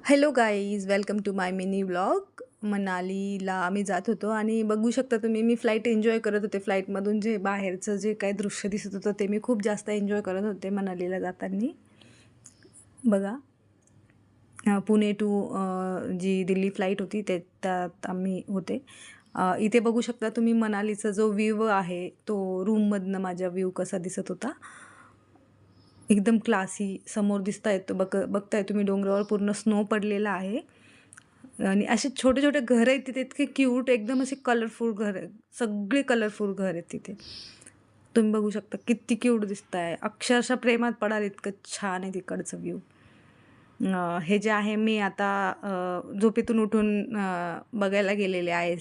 Hello guys, welcome to my mini vlog. मनालीला आम्ही जात होतो आणि बघू शकता तुम्ही, मी फ्लाईट एन्जॉय करत होते. फ्लाईटमधून जे बाहेरचं जे काही दृश्य दिसत होतं ते मी खूप जास्त एन्जॉय करत होते मनालीला जाताना. बघा, पुणे टू जी दिल्ली फ्लाईट होती त्यात आम्ही होते. इथे बघू शकता तुम्ही मनालीचा जो व्ह्यू आहे तो रूममधनं माझ्या व्ह्यू कसा दिसत होता. एकदम क्लासी समोर दिसता येतो. बघताय तुम्ही डोंगरावर पूर्ण स्नो पडलेला आहे आणि असे छोटे छोटे घर आहेत तिथे, इतके क्यूट, एकदम असे कलरफुल घर आहेत. सगळे कलरफुल घर आहेत तिथे. तुम्ही बघू शकता किती क्यूट दिसत आहे. अक्षरशः प्रेमात पडाल इतकं छान आहे तिकडचं व्ह्यू. हे जे आहे मी आता झोपेतून उठून बघायला गेलेले आहे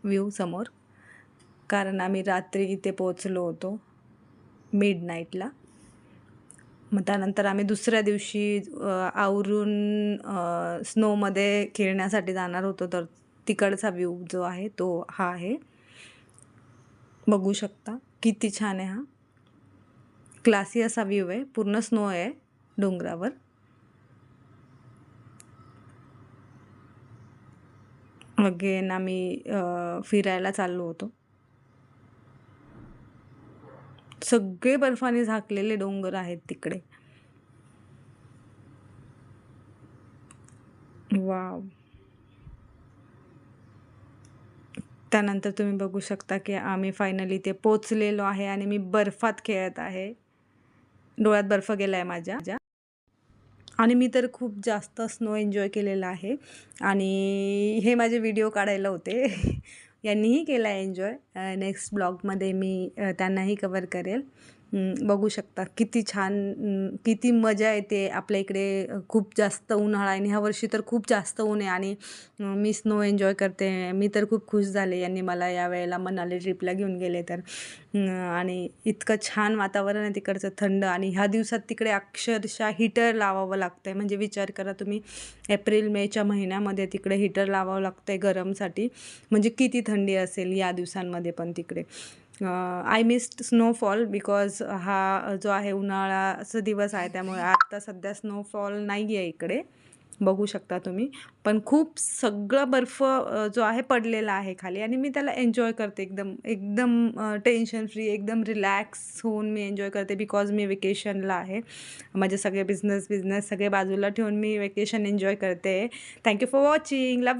व्ह्यू समोर, कारण आम्ही रात्री इथे पोहोचलो होतो मिडनाईटला. मग त्यानंतर आम्ही दुसऱ्या दिवशी आवरून स्नोमध्ये खेळण्यासाठी जाणार होतो. तर तिकडचा व्ह्यू जो आहे तो हा आहे. बघू शकता किती छान आहे. हा क्लासी असा व्ह्यू आहे. पूर्ण स्नो आहे डोंगरावर. अगेन आम्ही फिरायला चाललो होतो. सगळे बर्फाने झाकलेले डोंगर आहेत तिकडे. वाव. त्यानंतर तुम्ही बघू शकता की आम्ही फायनली ते पोचलेलो आहे आणि मी बर्फात खेळत आहे. डोळ्यात बर्फ गेला आहे माझ्या. आणि मी तर खूप जास्त स्नो एन्जॉय केलेला आहे आणि हे माझे व्हिडिओ काढायला होते. यांनीही केला एन्जॉय. नेक्स्ट ब्लॉगमध्ये मी त्यांनाही कवर करेल. बघू शकता किती छान, किती मजा येते. आपल्या इकडे खूप जास्त उन्हाळा आहे आणि ह्या वर्षी तर खूप जास्त ऊन आहे आणि मी स्नो एन्जॉय करते. मी तर खूप खुश झाले यांनी मला यावेळेला मनाली ट्रिपला घेऊन गेले तर. आणि इतकं छान वातावरण आहे तिकडचं, थंड. आणि ह्या दिवसात तिकडे अक्षरशः हीटर लावावं लागतं आहे. म्हणजे विचार करा तुम्ही, एप्रिल मेच्या महिन्यामध्ये तिकडे हीटर लावावं लागतं आहे गरमसाठी. म्हणजे किती थंडी असेल या दिवसांमध्ये पण तिकडे. आय मिस्ड स्नोफॉल बिकॉज हा जो आहे उन्हाळ्याचा दिवस आहे, त्यामुळे आत्ता सध्या स्नोफॉल नाही आहे इकडे. बघू शकता तुम्ही. पण खूप सगळं बर्फ जो आहे पडलेला आहे खाली आणि मी त्याला एन्जॉय करते. एकदम एकदम टेन्शन फ्री, एकदम रिलॅक्स होऊन मी एन्जॉय करते. बिकॉज मी वेकेशनला आहे. माझे सगळे बिझनेस सगळे बाजूला ठेवून मी वेकेशन एन्जॉय करते. Thank you for watching. लव.